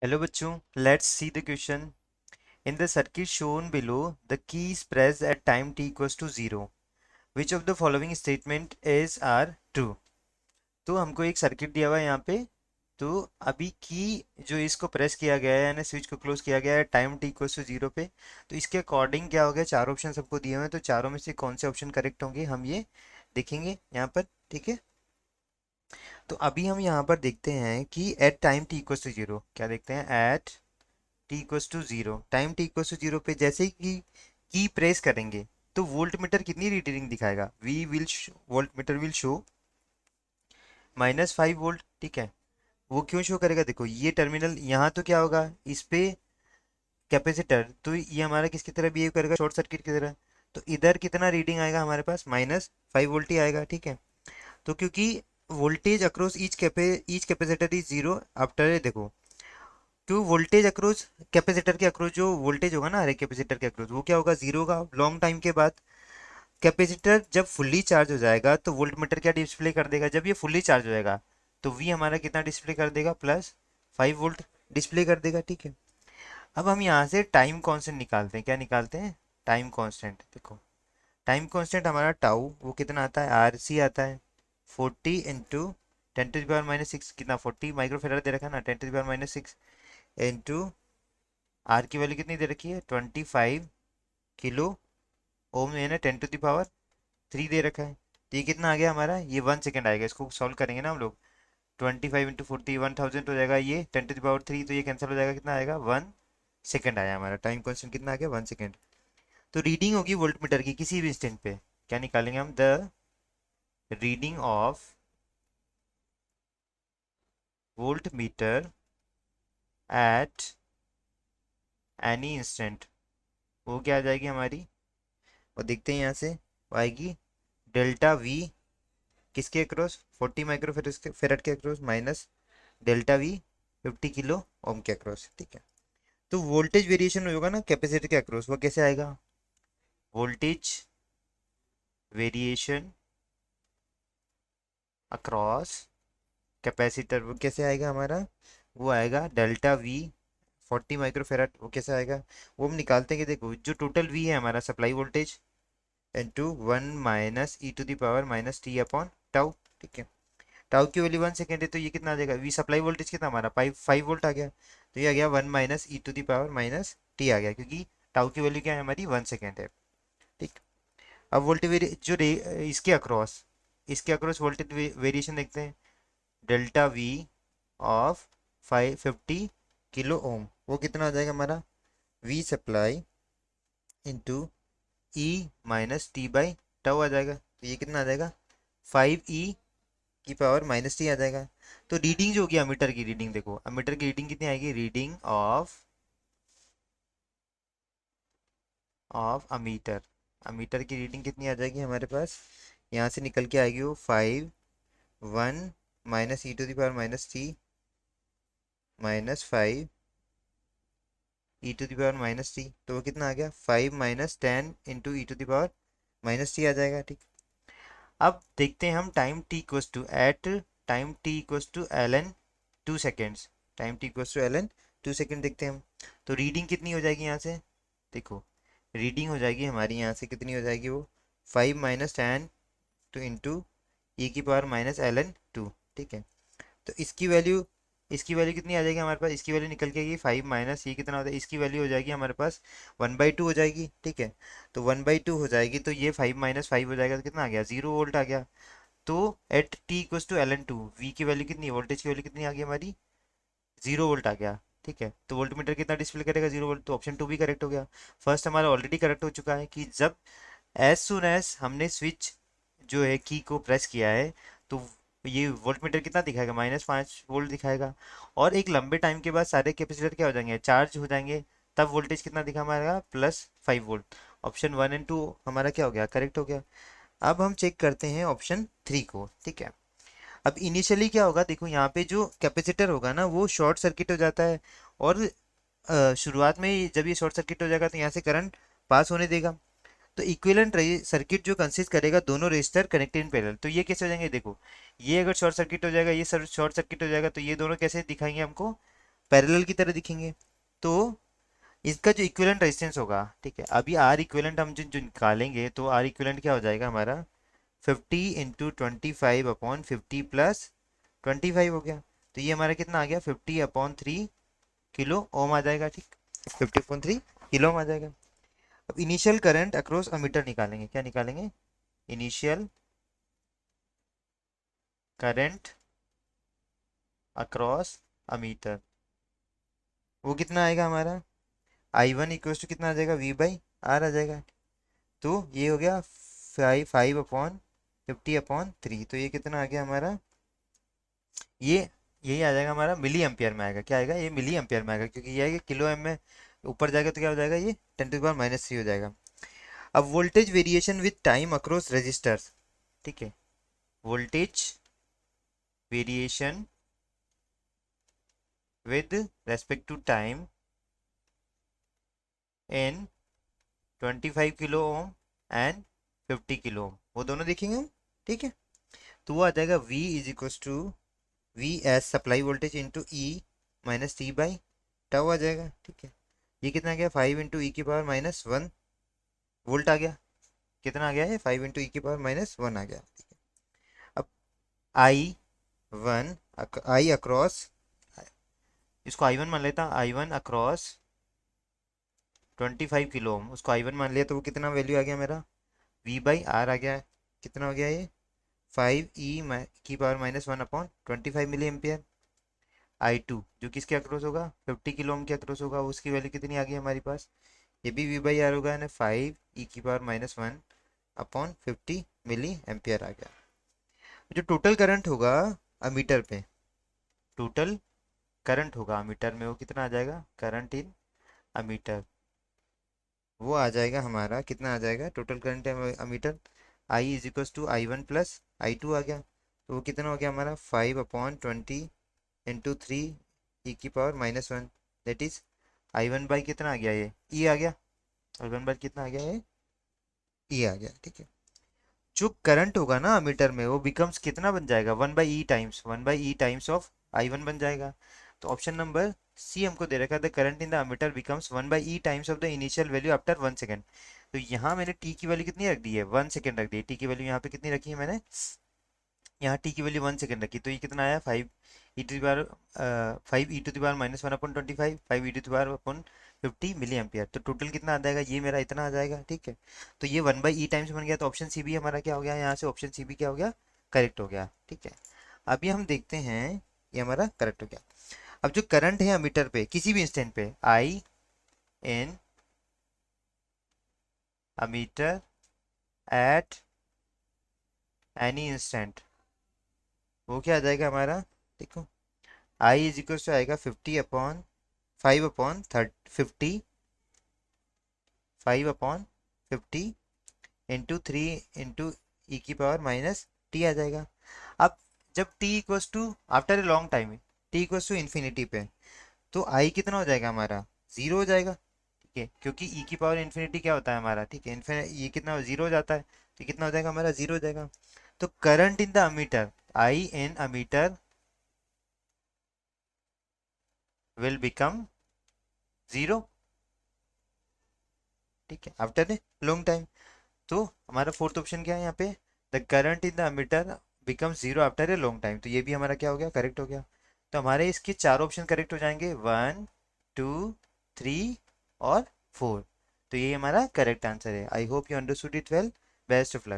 Hello बच्चों, let's see the question. In the circuit shown below, the key is pressed at time t equals to 0. Which of the following statement is are true? तो हमको एक circuit दिया हुआ है यहाँ पे। तो अभी की जो इसको प्रेस किया गया है यानी स्विच को क्लोज किया गया है टाइम टी इक्वल्स टू 0 पे। तो इसके अकॉर्डिंग क्या हो गया, चार ऑप्शन सबको दिए हुए हैं, तो चारों में से कौन से ऑप्शन करेक्ट होंगे हम ये देखेंगे यहाँ पर। ठीक है, तो अभी हम यहाँ पर देखते हैं कि at time T equals to 0 क्या देखते हैं। At T equals to zero, time T equals to zero पे जैसे ही की प्रेस करेंगे तो वोल्ट मीटर कितनी रीडिंग दिखाएगा। We will volt meter will show -5 volt. ठीक है, वो क्यों शो करेगा, देखो ये टर्मिनल यहाँ तो क्या होगा इस पे कैपेसिटर, तो ये हमारा किसकी तरह बिहेव करेगा, शॉर्ट सर्किट की तरह। तो इधर कितना रीडिंग आएगा हमारे पास, -5 वोल्ट ही आएगा। ठीक है, तो क्योंकि voltage across each capacitor is zero after, देखो तो वोल्टेज अक्रॉस कैपेसिटर के अक्रॉस जो वोल्टेज होगा ना हर एक कैपेसिटर के अक्रॉस वो क्या होगा, जीरो होगा लॉन्ग टाइम के बाद। कैपेसिटर जब फुल्ली चार्ज हो जाएगा तो वोल्ट मीटर क्या डिस्प्ले कर देगा, जब ये फुल्ली चार्ज हो जाएगा तो वी हमारा कितना डिस्प्ले कर देगा, +5 वोल्ट डिस्प्ले कर देगा। ठीक है, अब हम यहाँ से टाइम कांस्टेंट निकालते हैं। क्या निकालते हैं, टाइम कांस्टेंट। देखो टाइम कांस्टेंट हमारा टाउ वो कितना आता है, RC आता है 40 × 10⁻⁻6, कितना 40 माइक्रोफेराड दे रखा है ना, 10⁻⁻6 इंटू आर की वैल्यू कितनी दे रखी है 25 किलो ओम, है 10⁻³ दे रखा है। तो ये कितना आ गया हमारा, ये 1 सेकेंड आएगा। इसको सॉल्व करेंगे ना हम लोग, 25 × 40 1000 हो जाएगा, ये 10⁻³ तो ये कैंसिल हो जाएगा, कितना आएगा 1 सेकेंड आया हमारा। टाइम कॉन्स्टेंट कितना आ गया 1 सेकेंड। तो रीडिंग होगी वोल्ट मीटर की किसी भी इंस्टेंट पे, क्या निकालेंगे हम, the reading of volt meter at any instant, वो क्या आ जाएगी हमारी, और देखते हैं यहाँ से वो आएगी डेल्टा वी किसके अक्रॉस, 40 माइक्रो फेरड के across, minus delta we 50 kilo ओम के अक्रॉस। ठीक है, तो वोल्टेज वेरिएशन होगा ना कैपेसिटर के अक्रॉस, वो कैसे आएगा, वोल्टेज वेरिएशन अक्रॉस कैपेसिटर वो कैसे आएगा हमारा, वो आएगा डेल्टा वी 40 माइक्रो फेरड, वो कैसे आएगा, वो हम निकालते हैं कि देखो जो टोटल वी है हमारा सप्लाई वोल्टेज इंटू 1 - e⁻टी अपॉन ठीक है, टाउ की वैल्यू 1 सेकेंड है, तो ये कितना आ जाएगा, वी सप्लाई वोल्टेज कितना हमारा 5 वोल्ट आ गया। तो ये आ गया 1 - e⁻टी आ गया, क्योंकि टाउ की वैल्यू क्या है हमारी 1 सेकेंड है। ठीक, अब वोल्टेज इसके अक्रॉस वोल्टेज वेरिएशन देखते हैं, delta we of 50 kilo ohm, वो कितना आ जाएगा हमारा, वी सप्लाई इंटू e - t/टाउ आ जाएगा। तो ये कितना आ जाएगा 5e⁻ आ जाएगा। तो रीडिंग जो होगी अमीटर की रीडिंग, देखो अमीटर की रीडिंग कितनी आएगी, रीडिंग ऑफ अमीटर, अमीटर की रीडिंग कितनी आ जाएगी हमारे पास, यहाँ से निकल के आएगी वो 5 1 - e⁻t - 5 तो वो कितना आ गया 5 - 10 × e⁻ t आ जाएगा। ठीक, अब देखते हैं हम time t equals to at time t equals to ln 2 seconds, time t equals to ln 2 second देखते हैं हम। तो रीडिंग कितनी हो जाएगी यहाँ से, देखो रीडिंग हो जाएगी हमारी यहाँ से कितनी हो जाएगी वो 5 - 10 × e⁻ln 2। ठीक है, तो इसकी वैल्यू कितनी आ जाएगी हमारे पास, इसकी वैल्यू निकल के आएगी 5 माइनस ये कितना होता है, इसकी वैल्यू हो जाएगी हमारे पास 1/2 हो जाएगी। ठीक है, तो 1/2 हो जाएगी, तो ये 5 - 5 हो जाएगा, तो कितना आ गया 0 वोल्ट आ गया। तो at T equals to ln 2 V की वैल्यू कितनी है, वोल्टेज की वैल्यू कितनी आ गई हमारी, 0 वोल्ट आ गया। ठीक है, तो वोल्ट मीटर कितना डिस्प्ले करेगा 0 वोल्ट, तो ऑप्शन 2 भी करेक्ट हो गया। फर्स्ट हमारा ऑलरेडी करेक्ट हो चुका है कि जब एज सुन एज हमने स्विच जो है की को प्रेस किया है तो ये वोल्ट मीटर कितना दिखाएगा, -5 वोल्ट दिखाएगा। और एक लंबे टाइम के बाद सारे कैपेसिटर क्या हो जाएंगे, चार्ज हो जाएंगे, तब वोल्टेज कितना दिखा हमारा, +5 वोल्ट। ऑप्शन 1 एंड 2 हमारा क्या हो गया, करेक्ट हो गया। अब हम चेक करते हैं ऑप्शन 3 को। ठीक है, अब इनिशियली क्या होगा, देखो यहाँ पे जो कैपेसिटर होगा ना वो शॉर्ट सर्किट हो जाता है, और शुरुआत में जब ये शॉर्ट सर्किट हो जाएगा तो यहाँ से करंट पास होने देगा। तो इक्विवेलेंट सर्किट जो कंसिस्ट करेगा दोनों रेजिस्टर कनेक्टेड इन पैरेलल, तो ये कैसे हो जाएंगे, देखो ये अगर शॉर्ट सर्किट हो जाएगा, ये शॉर्ट सर्किट हो जाएगा, तो ये दोनों कैसे दिखाएंगे हमको, पैरेलल की तरह दिखेंगे। तो इसका जो इक्विवेलेंट रेजिस्टेंस होगा, ठीक है, अभी आर इक्विवेलेंट हम जो निकालेंगे, तो आर इक्विवेलेंट क्या हो जाएगा हमारा, 50 × 25/50 प्लस 25 हो गया। तो ये हमारा कितना आ गया, 50/3 किलो ओम आ जाएगा, ठीक, 50/3 किलो ओम आ जाएगा। अब इनिशियल करंट अक्रॉस अमीटर निकालेंगे, क्या निकालेंगे, इनिशियल करंट अक्रॉस अमीटर, वो कितना आएगा हमारा, I1 इक्वल्स टू कितना आ जाएगा, V/R आ जाएगा। तो ये हो गया 5/50/3, तो ये कितना आ गया हमारा, ये यही आ जाएगा हमारा, मिली एम्पियर में आएगा, क्या आएगा, ये मिली एम्पियर में आएगा, क्योंकि ये है कि किलो एम में ऊपर जाएगा तो क्या हो जाएगा, ये 10⁻³ हो जाएगा। अब voltage variation with time across resistors, ठीक है, voltage variation with respect to time in 25 kilo ohm and 50 kilo ohm, वो दोनों देखेंगे हम, ठीक है। तो वो आ जाएगा V is equal to V as supply voltage into E minus T by tau आ जाएगा, ठीक है। ये कितना आ गया, 5 × e⁻⁻1 वोल्ट आ गया, कितना आ गया है, 5 × e⁻⁻1 आ गया, ठीक है। अब I अक्रॉस, इसको I1 मान लेता, I1 अक्रॉस 25 किलो ओम, उसको I1 मान लिया, तो वो कितना वैल्यू आ गया मेरा, V/R आ गया, कितना हो गया ये, 5e⁻⁻1/25 मिली एम्पियर। I2 जो किसके अक्रॉस होगा, 50 किलो ओम के अक्रॉस होगा, उसकी वैल्यू कितनी आ गई हमारी पास, ये भी V/R होगा, यानी 5e⁻⁻1/50 मिली एम्पियर आ गया। जो टोटल करंट होगा अमीटर पे, टोटल करंट होगा अमीटर में, वो कितना आ जाएगा, करंट इन अमीटर, वो आ जाएगा हमारा, कितना आ जाएगा, total current ammeter, I is equal to I1 plus I2 आ गया, तो वो कितना हो गया हमारा, 5/20 × 3 e⁻⁻1, that is I1 by कितना आ गया, ये ई आ गया, I1 बाई कितना आ गया, ये ई आ गया, ठीक है। जो करंट होगा ना अमीटर में, वो बिकम्स कितना बन जाएगा, 1/e टाइम्स ऑफ I1 बन जाएगा। तो ऑप्शन नंबर सी हमको दे रखा है, the current in the ammeter becomes 1/e times of the initial value after 1 second. तो यहाँ मैंने टी की वैल्यू कितनी रख दी है, 1 सेकेंड रख दी है, टी की वैल्यू यहाँ पे कितनी रखी है मैंने, यहाँ टी की वैल्यू 1 सेकेंड रखी, तो ये कितना आया, 5e⁻⁻1/25, 5e⁻⁻50 मिली एम्पियर। तो टोटल कितना आ जाएगा, ये मेरा इतना आ जाएगा, ठीक है। तो ये 1/e टाइम्स बन गया, तो ऑप्शन सी भी हमारा क्या हो गया, यहाँ से ऑप्शन सी भी क्या हो गया, करेक्ट हो गया, ठीक है। अभी हम देखते हैं, ये हमारा करेक्ट हो गया। अब जो करंट है अमीटर पे किसी भी इंस्टेंट पे, आई इन अमीटर एट एनी इंस्टेंट, वो क्या आ जाएगा हमारा, देखो, आई इज इक्वल टू आएगा 50/5/50, 5/50 इंटू 3 × e⁻⁻t आ जाएगा। अब जब t equals to after a long time, t equals to infinity पे, तो आई कितना हो जाएगा हमारा, जीरो हो जाएगा, ठीक है, क्योंकि e⁻⁻∞ क्या होता है हमारा, ठीक है, ये कितना जीरो हो जाता है, तो कितना हो जाएगा हमारा, जीरो हो जाएगा। तो current in the ammeter, I in ammeter will become zero, ठीक है, आफ्टर ए लॉन्ग टाइम। तो हमारा फोर्थ ऑप्शन क्या है यहाँ पे, the current in the ammeter become zero after a long time, तो ये भी हमारा क्या हो गया, करेक्ट हो गया। तो हमारे इसके चार ऑप्शन करेक्ट हो जाएंगे, 1 2 3 और 4, तो ये हमारा करेक्ट आंसर है। I hope you understood it well, best of luck.